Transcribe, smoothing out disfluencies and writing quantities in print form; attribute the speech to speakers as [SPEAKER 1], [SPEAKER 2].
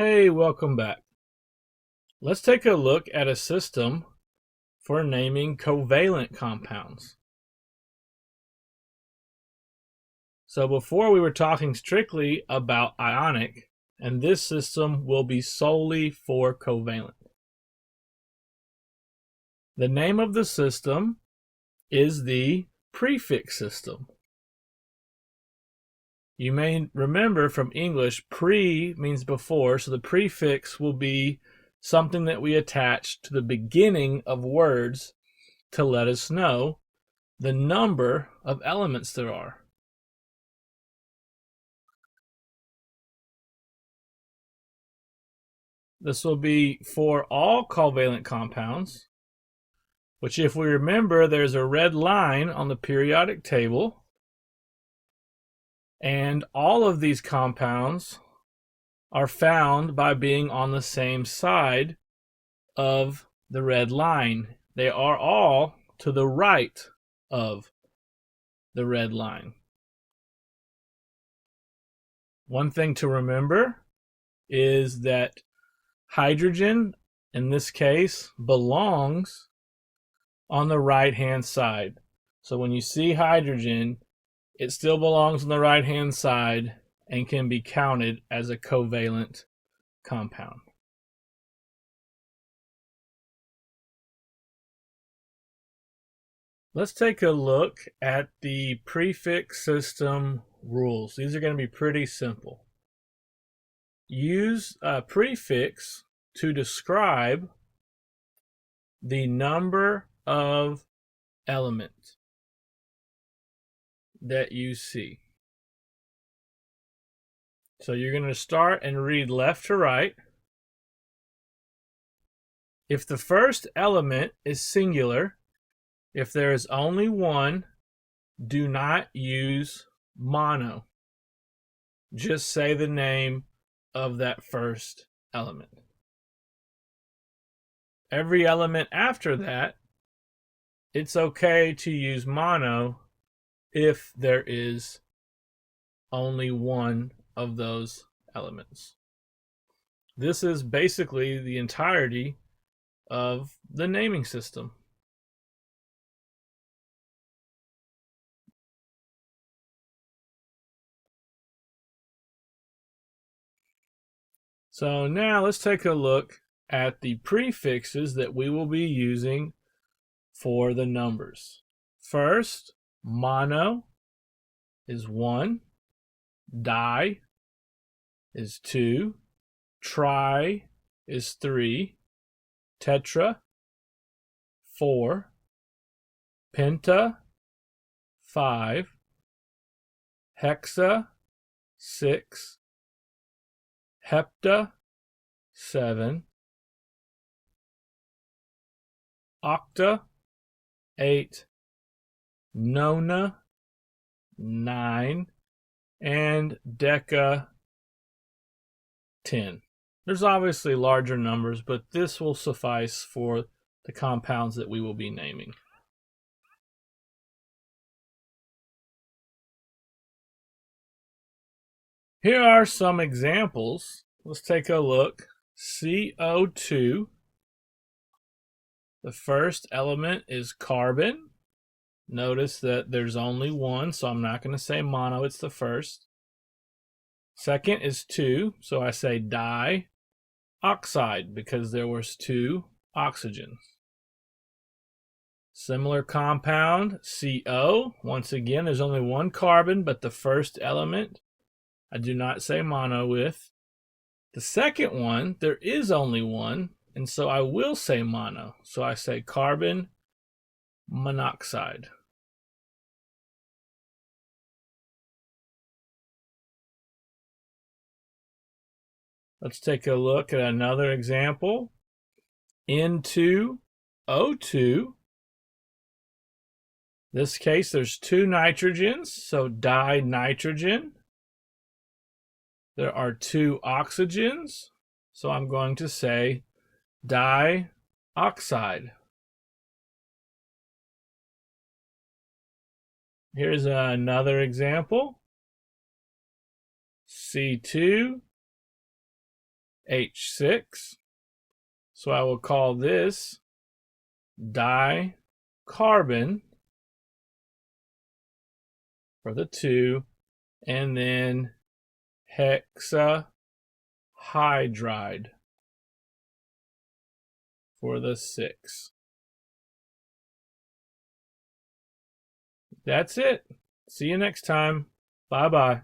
[SPEAKER 1] Hey, welcome back. Let's take a look at a system for naming covalent compounds. So before we were talking strictly about ionic, and this system will be solely for covalent. The name of the system is the prefix system. You may remember from English, pre means before, so the prefix will be something that we attach to the beginning of words to let us know the number of elements there are. This will be for all covalent compounds, which if we remember, there's a red line on the periodic table, and all of these compounds are found by being on the same side of the red line. They are all to the right of the red line. One thing to remember is that hydrogen, in this case, belongs on the right-hand side. So when you see hydrogen, it still belongs on the right-hand side and can be counted as a covalent compound. Let's take a look at the prefix system rules. These are going to be pretty simple. Use a prefix to describe the number of elements that you see. So you're going to start and read left to right. If the first element is singular, if there is only one, do not use mono. Just say the name of that first element. Every element after that, it's okay to use mono if there is only one of those elements. This is basically the entirety of the naming system. So now let's take a look at the prefixes that we will be using for the numbers. First, mono is 1, di is 2, tri is 3, tetra 4, penta 5, hexa 6, hepta 7, octa 8, nona 9, and deca 10. There's obviously larger numbers, but this will suffice for the compounds that we will be naming. Here are some examples. Let's take a look. CO2. The first element is carbon. Notice that there's only one, so I'm not going to say mono, it's the first. Second is 2, so I say dioxide because there was 2 oxygens. Similar compound, CO. Once again, there's only one carbon, but the first element I do not say mono with. The second one, there is only one, and so I will say mono. So I say carbon monoxide. Let's take a look at another example. N2O2. This case, there's 2 nitrogens, so dinitrogen. There are 2 oxygens, so I'm going to say dioxide. Here's another example. C2 H6. So I will call this dicarbon for the 2, and then hexahydride for the 6. That's it. See you next time. Bye-bye.